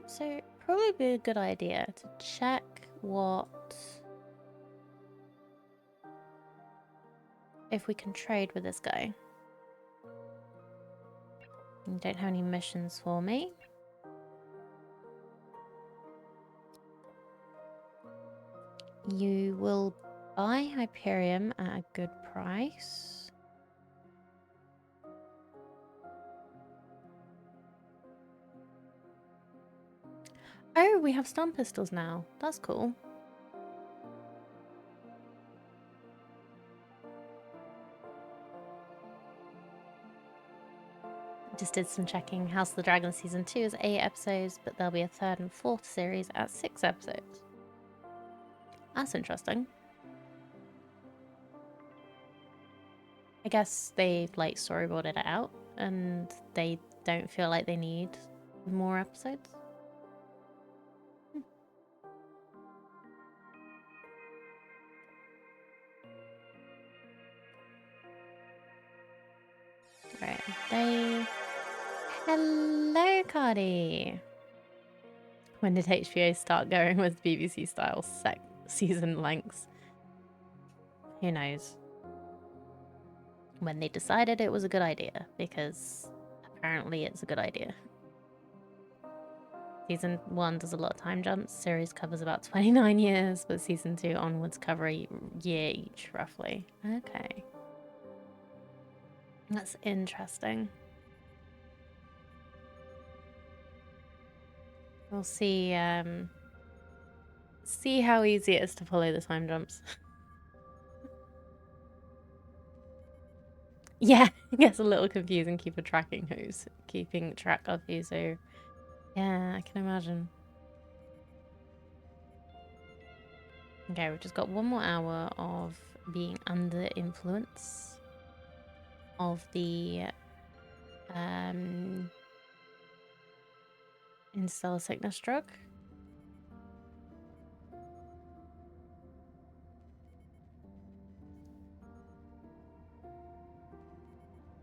So probably be a good idea to check if we can trade with this guy. You don't have any missions for me. You will buy Hyperium at a good price. Oh, we have stun pistols now. That's cool. Just did some checking. House of the Dragon Season 2 is 8 episodes, but there'll be a 3rd and 4th series at 6 episodes. That's interesting. I guess they've like storyboarded it out and they don't feel like they need more episodes. Right, Hello, Cardi! When did HBO start going with BBC style season lengths? Who knows? When they decided it was a good idea, because apparently it's a good idea. Season 1 does a lot of time jumps. Series covers about 29 years, but Season 2 onwards cover a year each, roughly. Okay. That's interesting. We'll see how easy it is to follow the time jumps. Yeah, it gets a little confusing keeping track of who's who. Yeah, I can imagine. Okay, we've just got one more hour of being under influence of the Interstellar Sickness drug.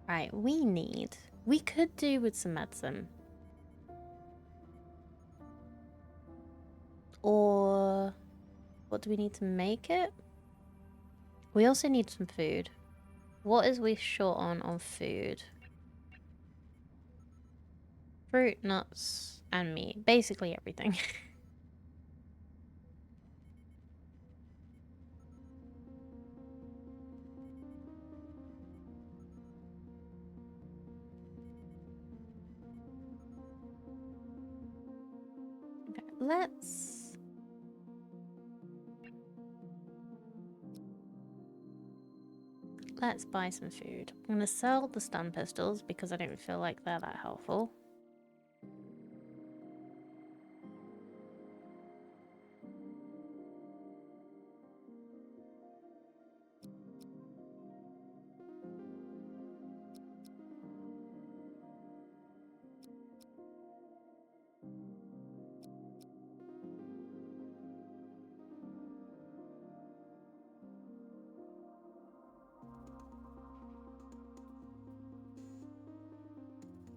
Right, we could do with some medicine. Or what do we need to make it? We also need some food. What is we short on food? Fruit, nuts, and meat. Basically everything. Okay, let's buy some food. I'm gonna sell the stun pistols because I don't feel like they're that helpful.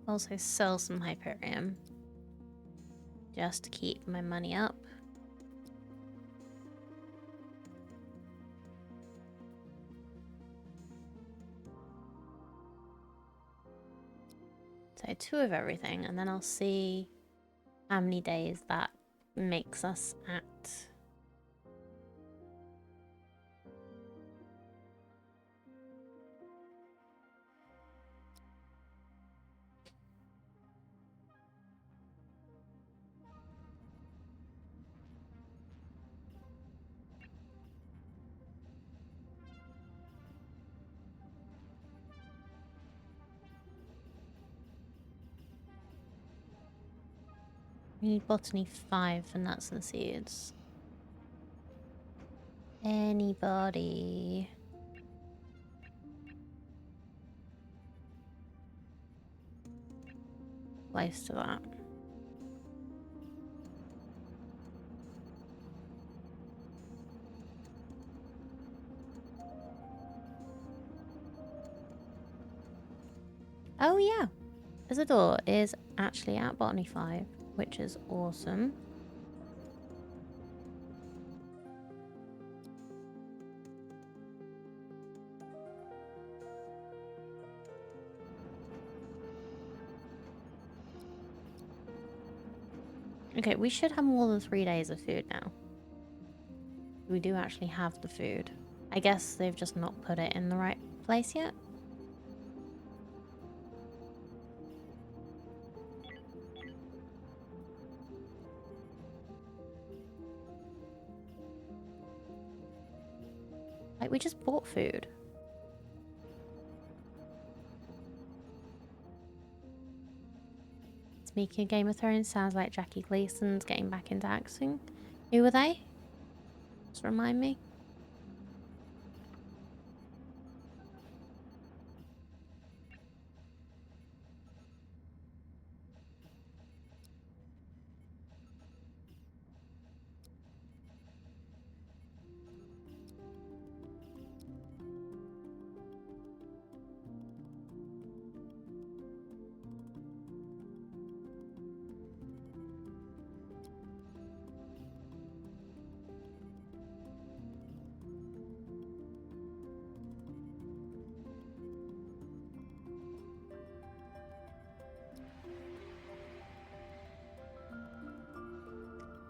Also sell some Hyperium. Just to keep my money up. So 2 of everything, and then I'll see how many days that makes us at. We need botany 5 for nuts and seeds. Anybody? Close to that. Oh yeah, Isidore is actually at botany 5. which is awesome. Okay, we should have more than 3 days of food now. We do actually have the food. I guess they've just not put it in the right place yet. Like, we just bought food. Speaking of Game of Thrones, sounds like Jackie Gleason's getting back into acting. Who were they? Just remind me.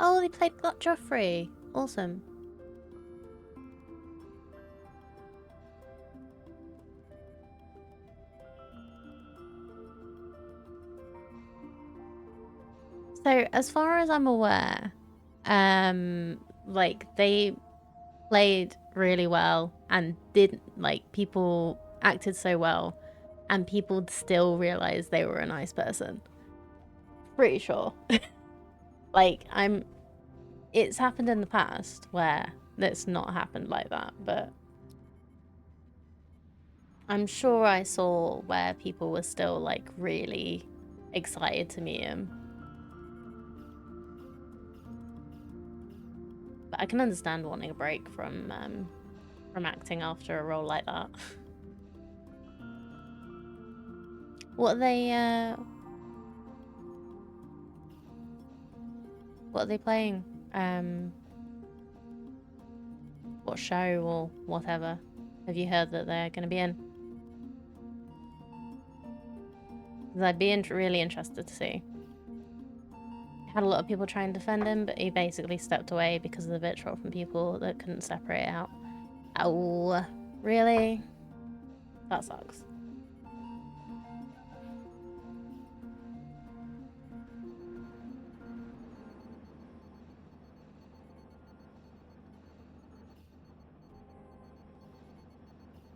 Oh, they played Joffrey. Awesome. So, as far as I'm aware, like, they played really well and didn't, like, people acted so well and people still realized they were a nice person. Pretty sure. Like, it's happened in the past where it's not happened like that, but I'm sure I saw where people were still, like, really excited to meet him. But I can understand wanting a break from acting after a role like that. What are they playing? What show or whatever? Have you heard that they're going to be in? 'Cause I'd be really interested to see. Had a lot of people try and defend him, but he basically stepped away because of the vitriol from people that couldn't separate it out. Oh, really? That sucks.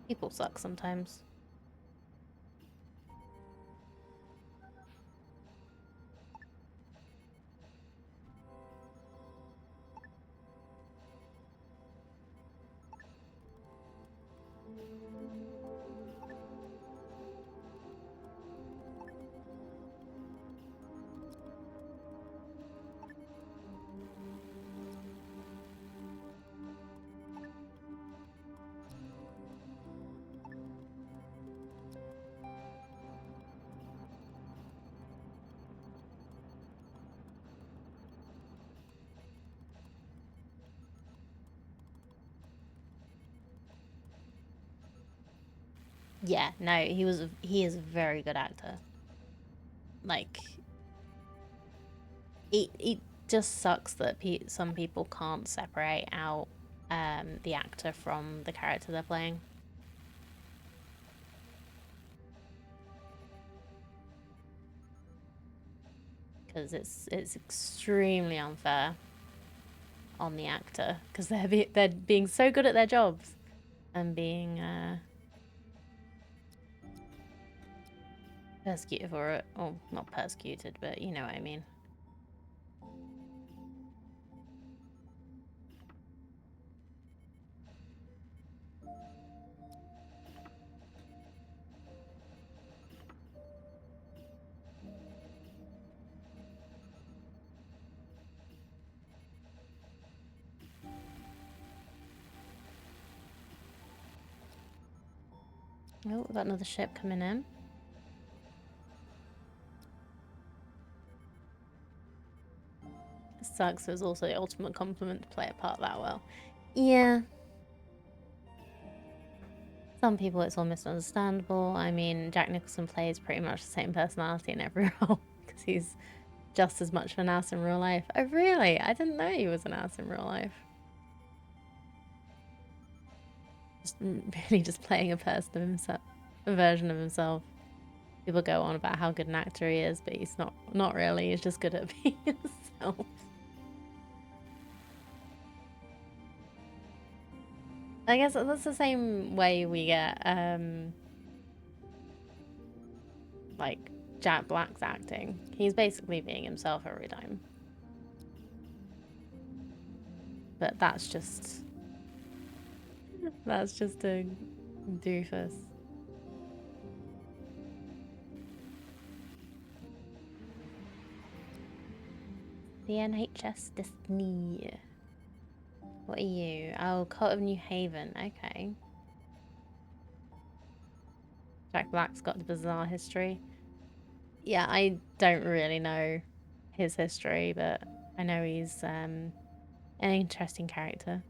People suck sometimes. Yeah, no, he is a very good actor. Like, it just sucks that some people can't separate out the actor from the character they're playing. Because it's extremely unfair on the actor because they're being so good at their jobs and being persecuted for it. Or not persecuted, but you know what I mean. Oh, we've got another ship coming in. Sucks. It was also the ultimate compliment to play a part that well. Yeah. Some people it's almost understandable. I mean, Jack Nicholson plays pretty much the same personality in every role because he's just as much of an ass in real life. Oh, really? I didn't know he was an ass in real life. Just really just playing a person of himself, a version of himself. People go on about how good an actor he is, but he's not really. He's just good at being himself. I guess that's the same way we get like Jack Black's acting. He's basically being himself every time. But that's just a doofus. The NHS Disney. What are you? Oh, Cult of New Haven. Okay. Jack Black's got the bizarre history. Yeah, I don't really know his history, but I know he's an interesting character.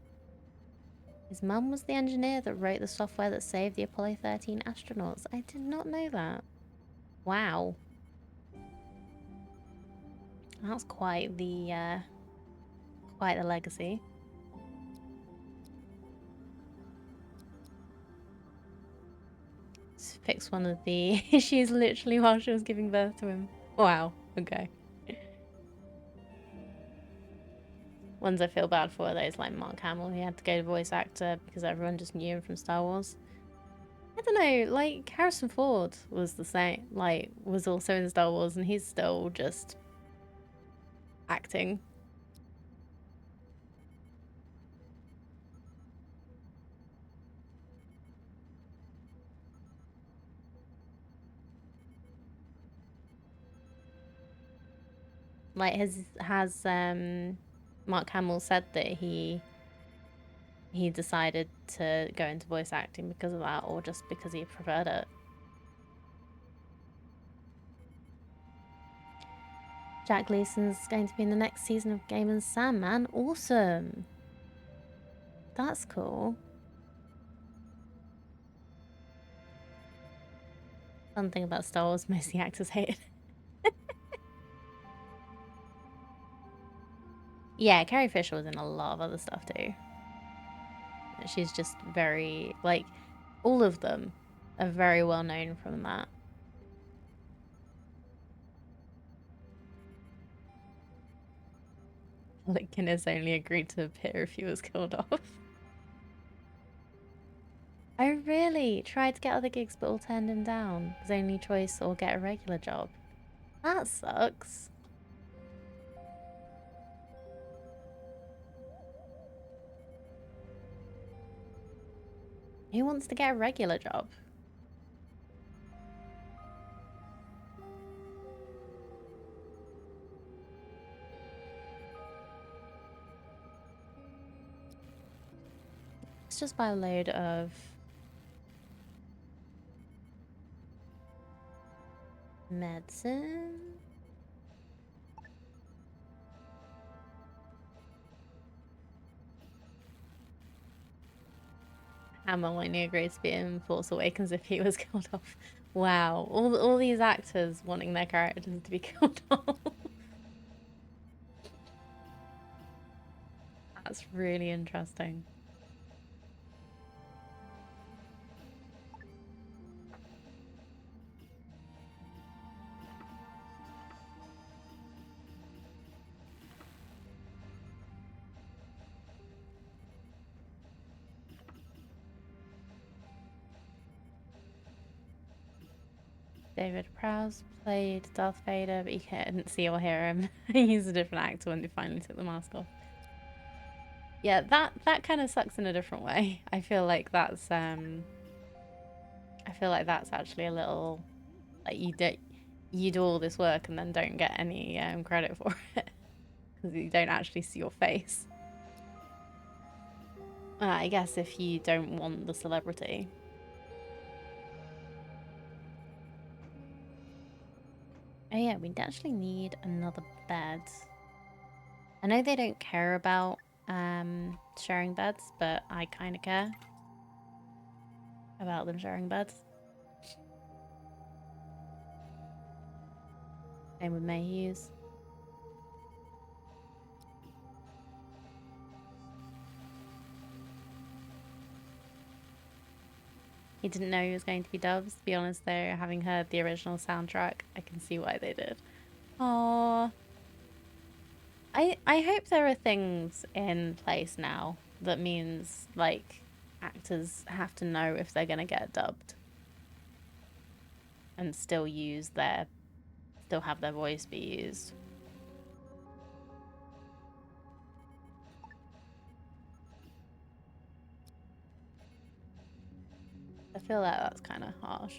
His mum was the engineer that wrote the software that saved the Apollo 13 astronauts. I did not know that. Wow. That's quite the legacy. Just fix one of the issues literally while she was giving birth to him. Wow. Okay. Ones I feel bad for are those like Mark Hamill. He had to go to voice actor because everyone just knew him from Star Wars. I don't know, like Harrison Ford was the same, like was also in Star Wars and he's still just acting. Like has Mark Hamill said that he decided to go into voice acting because of that or just because he preferred it? Jack Gleason's going to be in the next season of Game and Sam, man. Awesome. That's cool. Fun thing about Star Wars, most of the actors hate it. Yeah, Carrie Fisher was in a lot of other stuff too. She's just very, like, all of them are very well known from that. Like, Guinness only agreed to appear if he was killed off. I really tried to get other gigs but all turned him down. His only choice or get a regular job. That sucks. Who wants to get a regular job? Let's just buy a load of medicine. Hammer only agreed to be in Force Awakens if he was killed off. Wow, all these actors wanting their characters to be killed off. That's really interesting. David Prowse played Darth Vader, but you couldn't see or hear him. He's a different actor when they finally took the mask off. Yeah, that kind of sucks in a different way. I feel like that's actually a little like you do all this work and then don't get any credit for it because you don't actually see your face. I guess if you don't want the celebrity. Oh yeah, we actually need another bed. I know they don't care about sharing beds, but I kind of care about them sharing beds. Same with Mayhew's. He didn't know he was going to be dubbed. To be honest, though, having heard the original soundtrack, I can see why they did. Aww. I hope there are things in place now that means, like, actors have to know if they're going to get dubbed. And still have their voice be used. I feel like that's kind of harsh.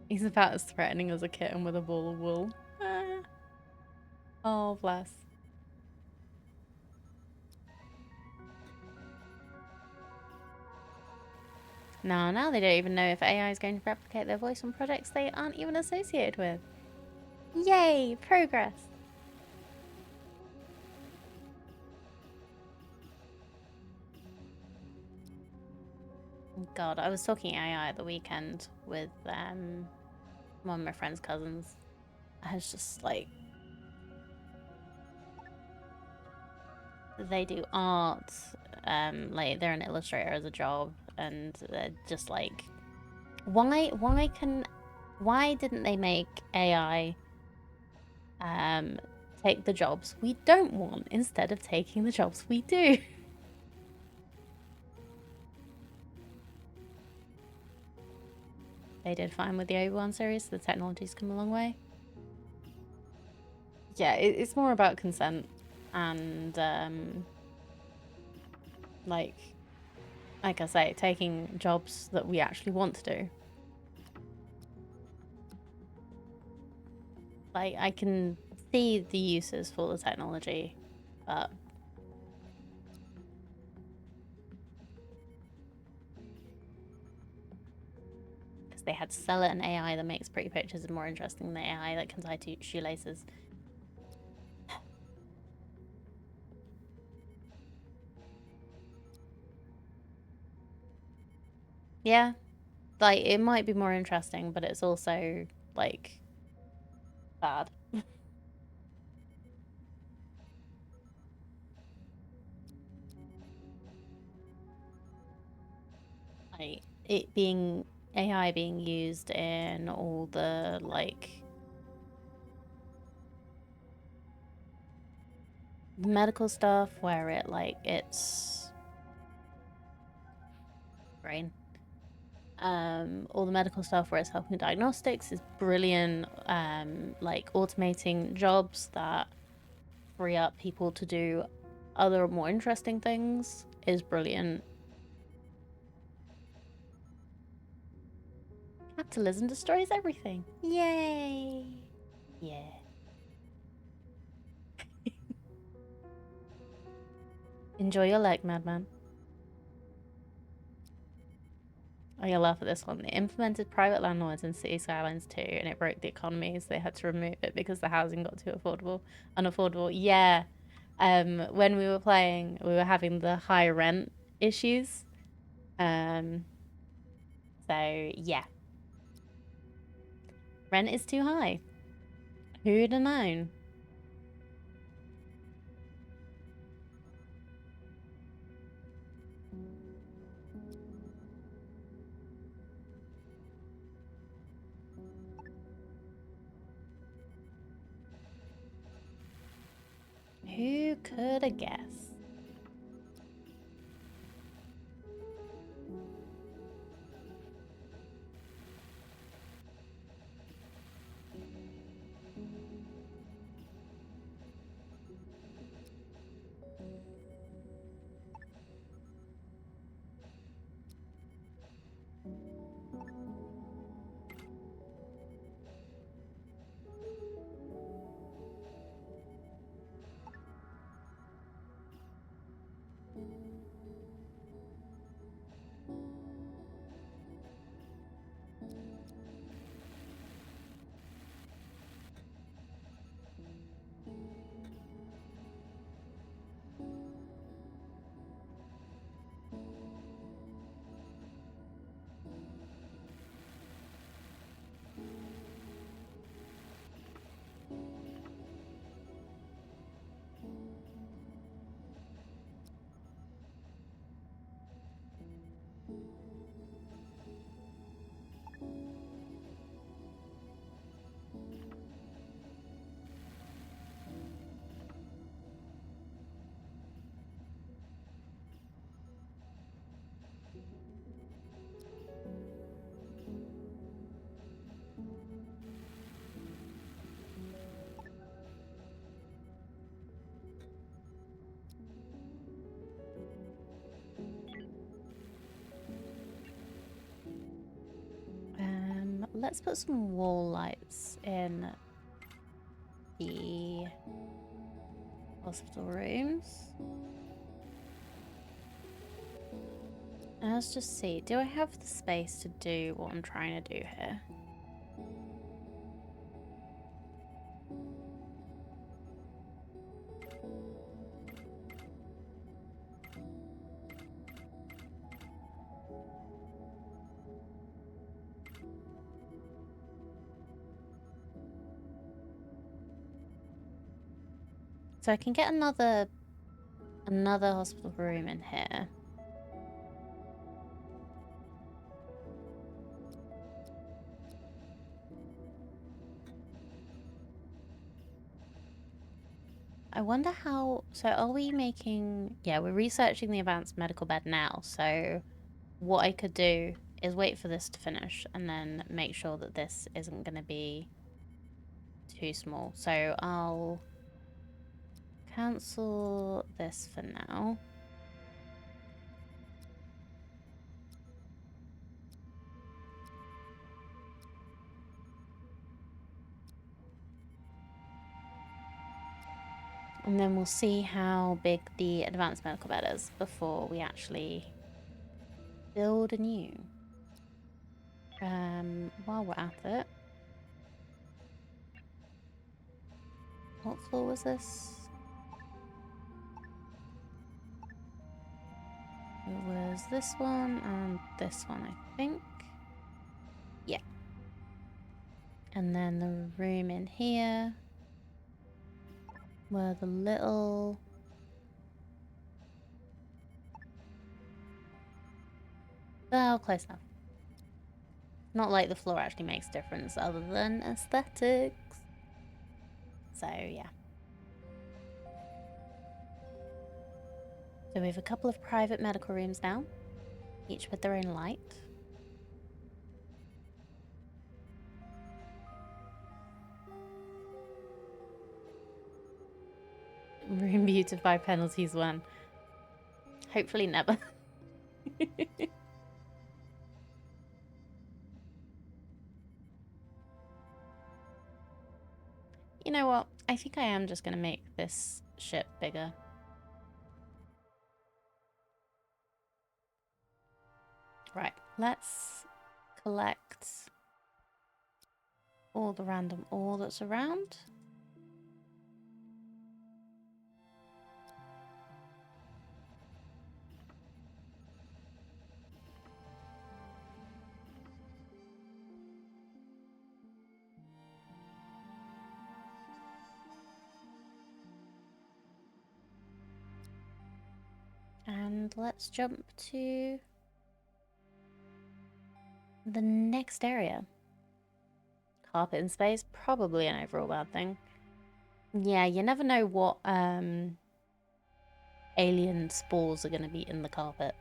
He's about as threatening as a kitten with a ball of wool. Ah. Oh, bless. Now they don't even know if AI is going to replicate their voice on projects they aren't even associated with. Yay! Progress! God, I was talking AI at the weekend with one of my friend's cousins. I was just like, they do art, like they're an illustrator as a job, and they're just like, why didn't they make AI take the jobs we don't want instead of taking the jobs we do? They did fine with the Obi-Wan series. The technology's come a long way. Yeah, it's more about consent and like I say, taking jobs that we actually want to do. Like, I can see the uses for the technology, but because they had to sell it an AI that makes pretty pictures and more interesting than the AI that can tie shoelaces. Yeah, like, it might be more interesting, but it's also, like, bad. Like, AI being used in all the, like, medical stuff where it's brain. All the medical stuff where it's helping diagnostics is brilliant. Like automating jobs that free up people to do other more interesting things is brilliant. Capitalism destroys everything. Yay! Yeah. Enjoy your leg, madman. Oh, you'll laugh at this one. They implemented private landlords in city skylines too, and it broke the economy, so they had to remove it because the housing got too unaffordable. Yeah. When we were playing, we were having the high rent issues. So yeah. Rent is too high. Who'd have known? Who could have guessed? let's put some wall lights in the hospital rooms. And let's just see, do I have the space to do what I'm trying to do here? So I can get another hospital room in here. I wonder how... So are we making... Yeah, we're researching the advanced medical bed now. So what I could do is wait for this to finish and then make sure that this isn't going to be too small. So I'll cancel this for now. And then we'll see how big the advanced medical bed is before we actually build a new. While we're at it, what floor was this? It was this one and this one, I think. Yeah. And then the room in here where the little... Oh, close enough. Not like the floor actually makes a difference other than aesthetics. So, yeah. So we have a couple of private medical rooms now, each with their own light. Room beautify penalties one. Hopefully never. You know what? I think I am just going to make this ship bigger. Right, let's collect all the random ore that's around. And let's jump to the next area. Carpet in space, probably an overall bad thing. Yeah, you never know what alien spores are going to be in the carpet.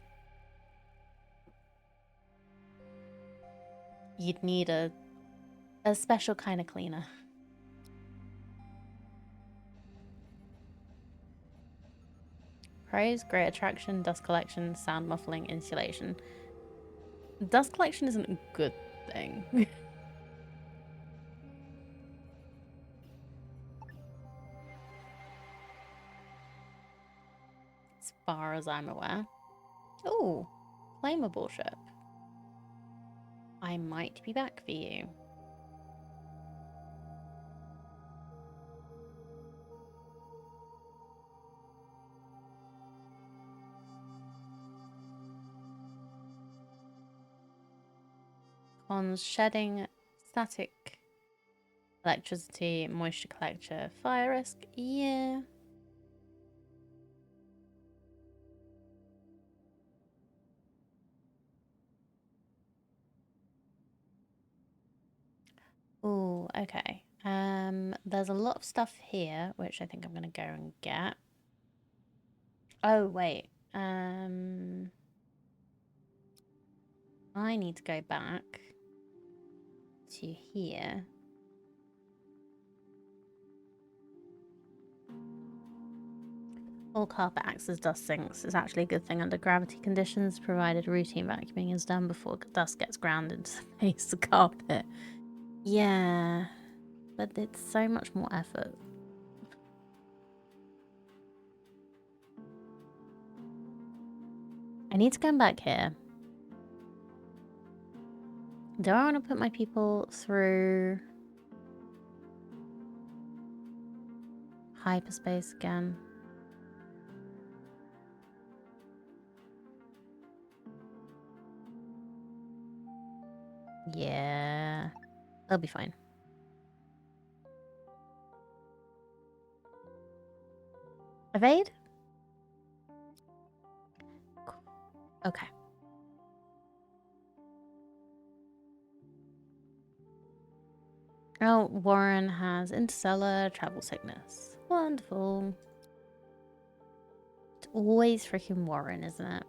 You'd need a special kind of cleaner. Pros, great attraction, dust collection, sound muffling, insulation. Dust collection isn't a good thing. As far as I'm aware. Oh, flammable ship. I might be back for you. On shedding, static, electricity, moisture collector, fire risk. Yeah. Oh, okay. There's a lot of stuff here, which I think I'm gonna go and get. Oh, wait. I need to go back to here. All carpet acts as dust sinks. It's actually a good thing under gravity conditions, provided routine vacuuming is done before dust gets ground into the base of the carpet. Yeah, but it's so much more effort. I need to come back here. Do I want to put my people through hyperspace again? Yeah, they'll be fine. Evade? Okay. Oh, Warren has interstellar travel sickness. Wonderful. It's always freaking Warren, isn't it?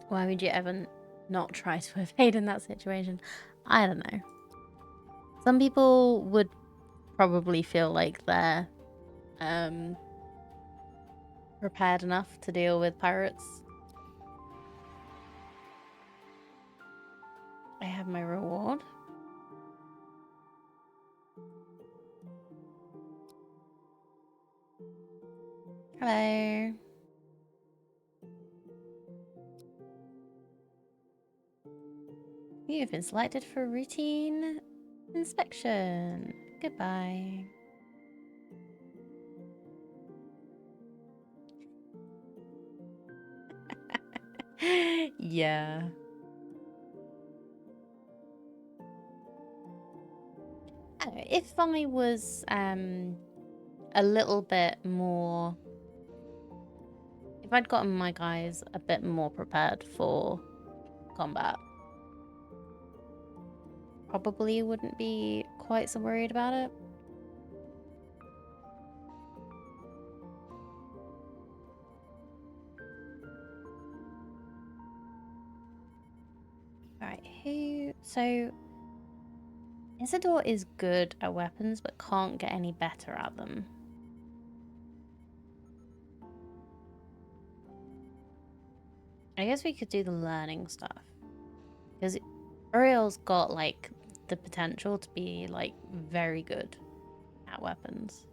Why would you ever not try to evade in that situation? I don't know. Some people would probably feel like they're prepared enough to deal with pirates. I have my reward. Hello. You've been selected for routine inspection. Goodbye. Yeah. If I was a little bit more, if I'd gotten my guys a bit more prepared for combat, probably wouldn't be quite so worried about it. Right, who? So Isidore is good at weapons, but can't get any better at them. I guess we could do the learning stuff. Because Uriel's got, like, the potential to be, like, very good at weapons.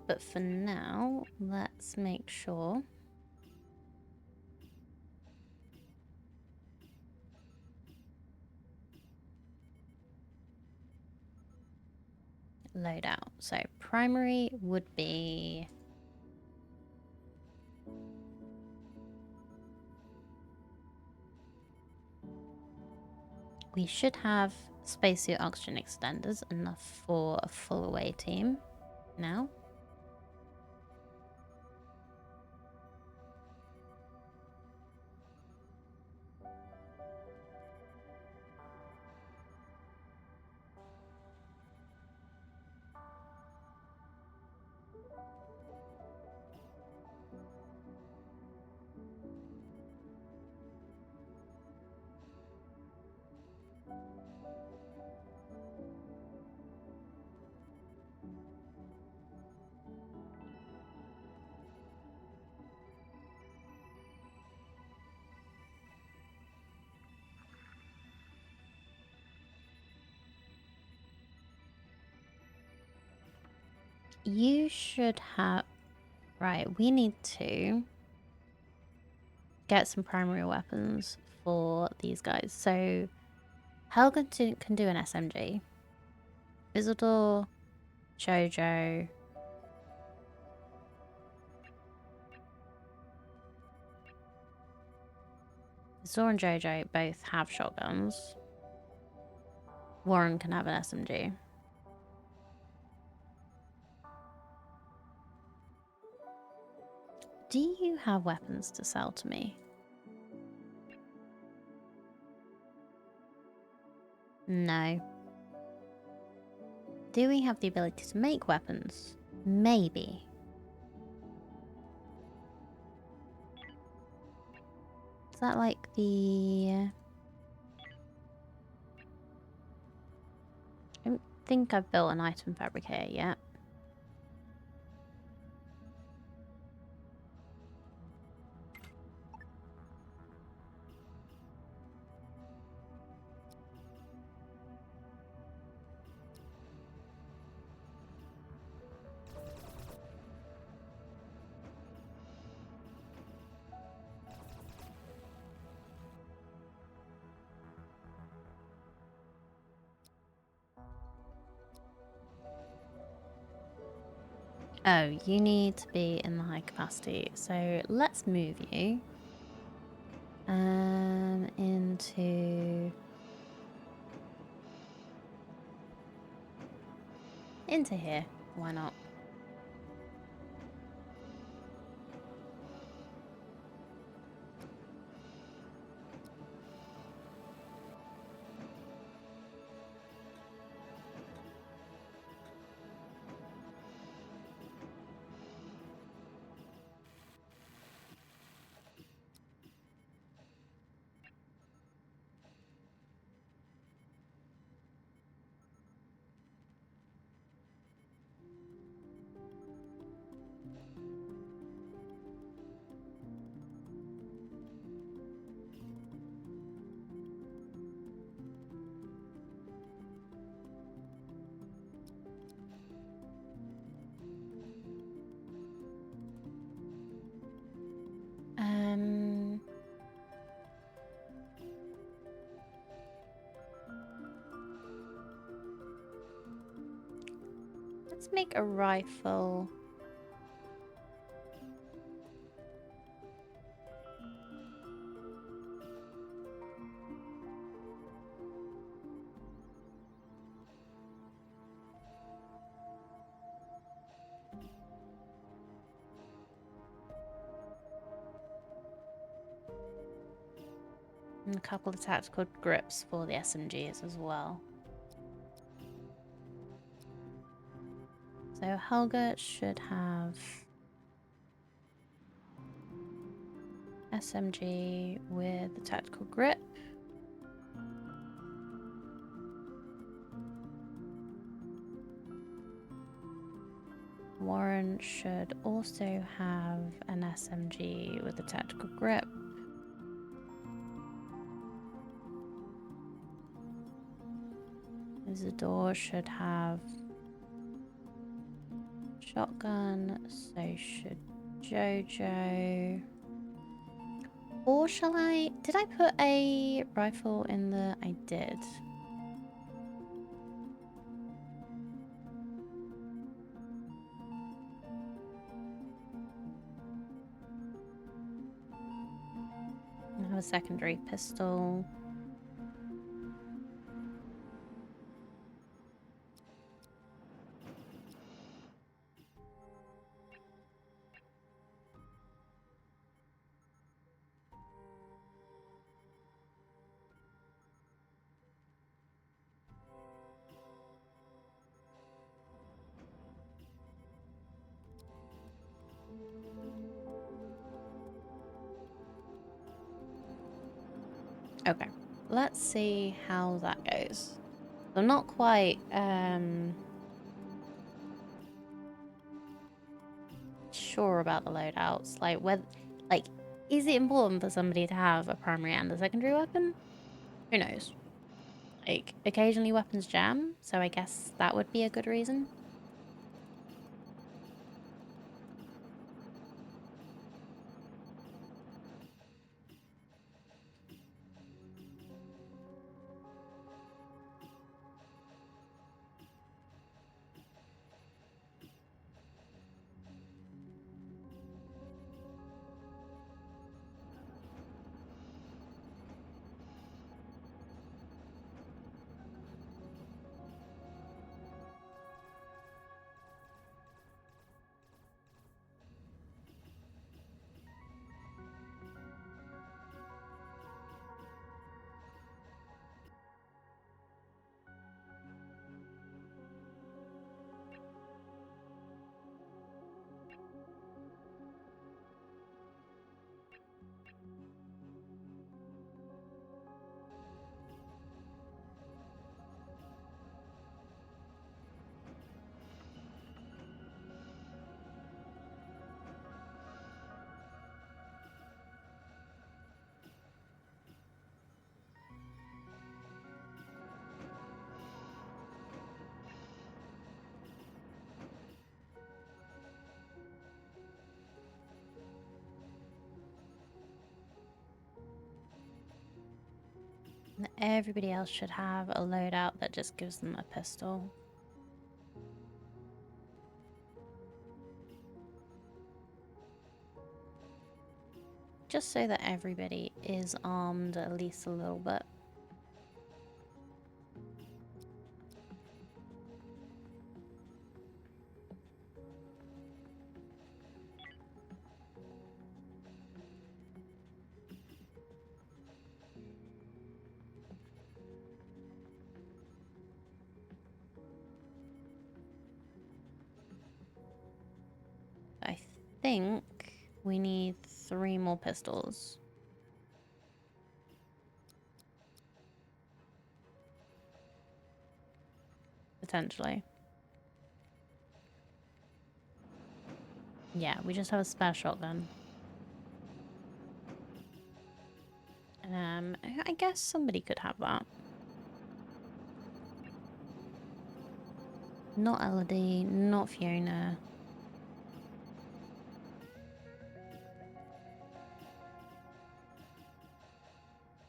But for now, let's make sure. Loadout. So primary would be we should have spacesuit oxygen extenders, enough for a full away team now. You should have... Right, we need to get some primary weapons for these guys. So Helga can do an SMG. Isidore, Jojo. Isidore and Jojo both have shotguns. Warren can have an SMG. Do you have weapons to sell to me? No. Do we have the ability to make weapons? Maybe. Is that like the... I don't think I've built an item fabricator yet. Oh, you need to be in the high capacity. So let's move you into here. Why not? Let's make a rifle. And a couple of tactical grips for the SMGs as well. So Helga should have SMG with the tactical grip. Warren should also have an SMG with a tactical grip. Isidore should have shotgun, so should Jojo. Or shall I... Did I put a rifle in the... I did. I have a secondary pistol. Okay, let's see how that goes. I'm not quite sure about the loadouts. Like, whether, like, is it important for somebody to have a primary and a secondary weapon? Who knows? Like, occasionally weapons jam, so I guess that would be a good reason. Everybody else should have a loadout that just gives them a pistol. Just so that everybody is armed at least a little bit. I think we need 3 more pistols. Potentially. Yeah, we just have a spare shotgun. I guess somebody could have that. Not Elodie, not Fiona.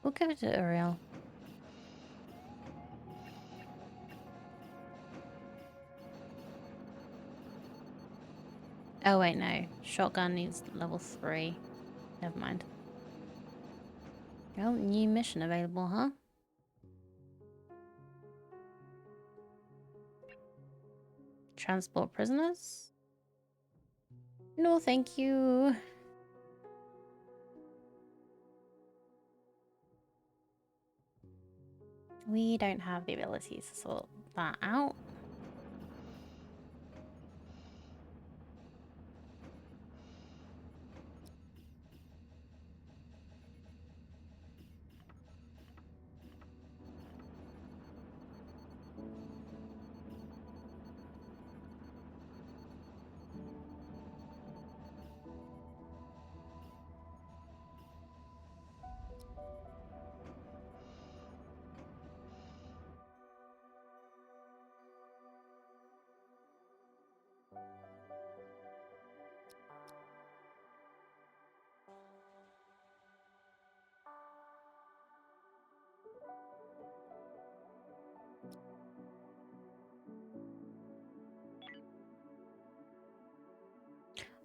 We'll give it to Uriel. Oh wait, no. Shotgun needs level 3. Never mind. Well, new mission available, huh? Transport prisoners? No, thank you. We don't have the ability to sort that out.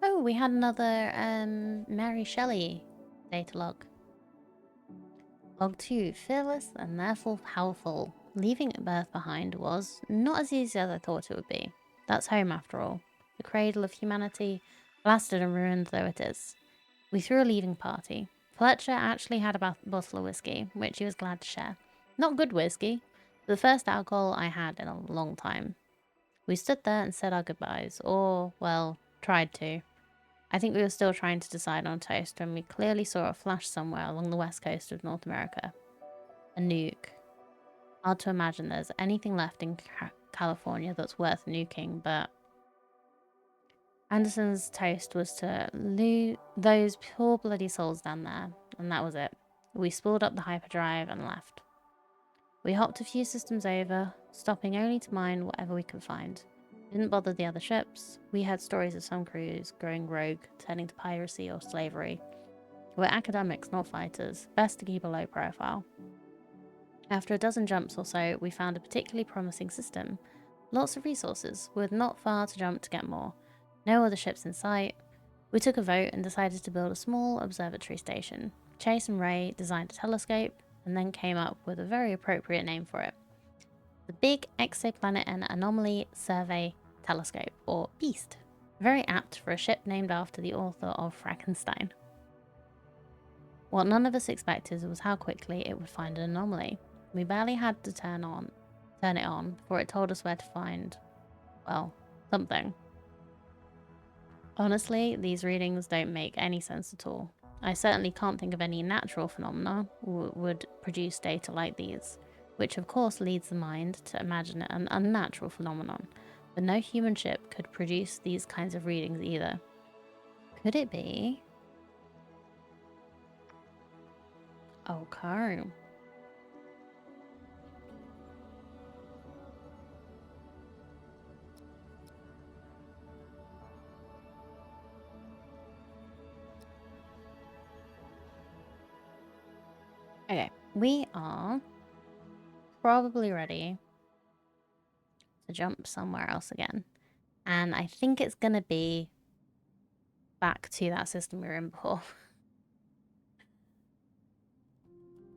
Oh, we had another Mary Shelley data log. Log 2. Fearless and therefore powerful. Leaving birth behind was not as easy as I thought it would be. That's home after all. The cradle of humanity, blasted and ruined though it is. We threw a leaving party. Fletcher actually had a bottle of whiskey, which he was glad to share. Not good whiskey, the first alcohol I had in a long time. We stood there and said our goodbyes, or, well, tried to. I think we were still trying to decide on a toast when we clearly saw a flash somewhere along the west coast of North America. A nuke. Hard to imagine there's anything left in California that's worth nuking, but Anderson's toast was to those poor bloody souls down there, and that was it. We spooled up the hyperdrive and left. We hopped a few systems over, stopping only to mine whatever we could find. Didn't bother the other ships. We heard stories of some crews going rogue, turning to piracy or slavery. We're academics, not fighters. Best to keep a low profile. After a dozen jumps or so, we found a particularly promising system. Lots of resources, with not far to jump to get more. No other ships in sight. We took a vote and decided to build a small observatory station. Chase and Ray designed a telescope, and then came up with a very appropriate name for it. The Big Exoplanet and Anomaly Survey Telescope, or BEAST. Very apt for a ship named after the author of Frankenstein. What none of us expected was how quickly it would find an anomaly. We barely had to turn it on before it told us where to find, well, something. Honestly, these readings don't make any sense at all. I certainly can't think of any natural phenomena would produce data like these, which of course leads the mind to imagine it an unnatural phenomenon, but no human ship could produce these kinds of readings either. Could it be? Okay. Okay, we are probably ready to jump somewhere else again. And I think it's going to be back to that system we were in before.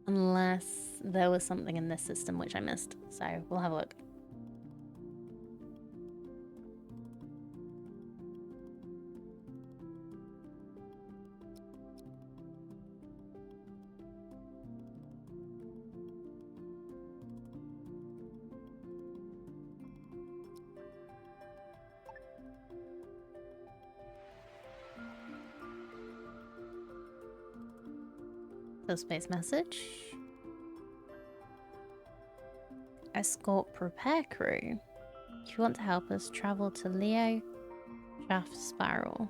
Unless there was something in this system which I missed. So we'll have a look. So space message. Escort prepare crew. If you want to help us, travel to Leo Shaft Spiral.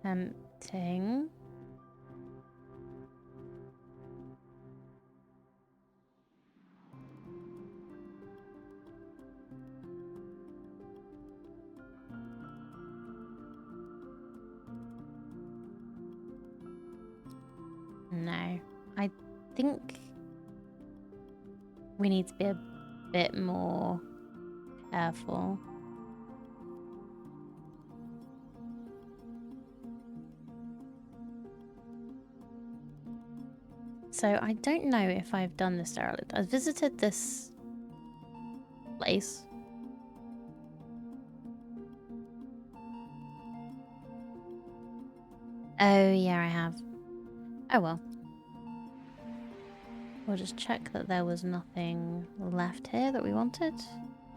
Tempting. No, I think we need to be a bit more careful. So I don't know if I've done this derelict. I've visited this place. Oh yeah, I have. Oh well. We'll just check that there was nothing left here that we wanted.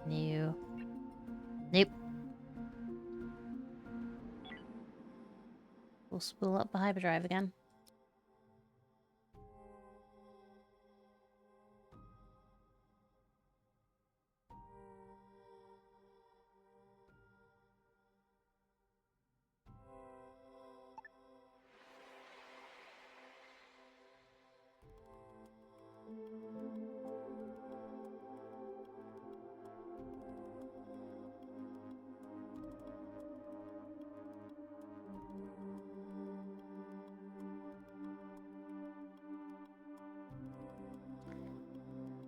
No. Nope. We'll spool up the hyperdrive again.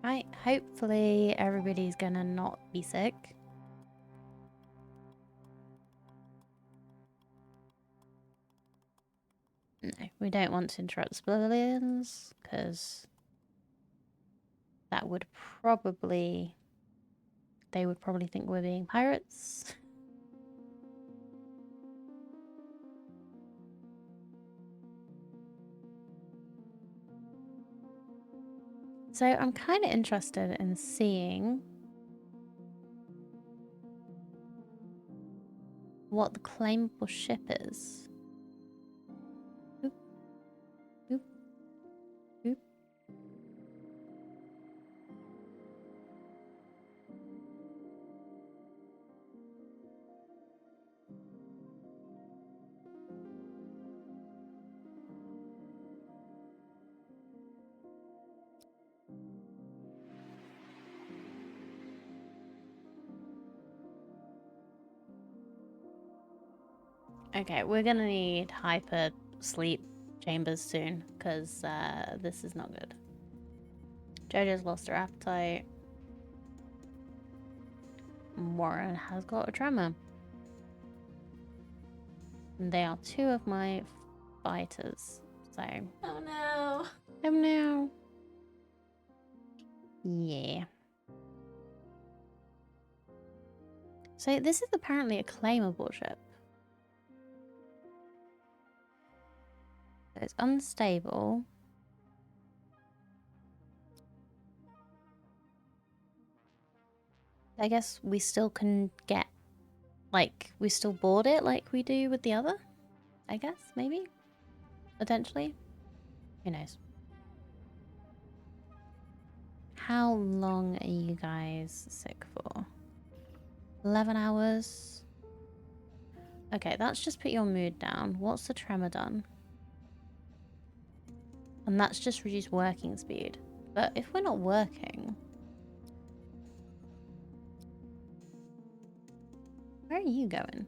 Right, hopefully everybody's gonna not be sick. No, we don't want to interrupt civilians, because that would probably... They would probably think we're being pirates. So I'm kind of interested in seeing what the claimable ship is. Oop. Oop. Oop. Okay, we're gonna need hyper sleep chambers soon, because this is not good. Jojo's lost her appetite. Warren has got a tremor. And they are two of my fighters, so... Oh no! Oh no! Yeah. So this is apparently a claimable ship. It's unstable. I guess we still can get, like, we still board it like we do with the other? I guess, maybe? Potentially? Who knows? How long are you guys sick for? 11 hours? Okay, that's just put your mood down. What's the tremor done? And that's just reduced working speed. But if we're not working... Where are you going?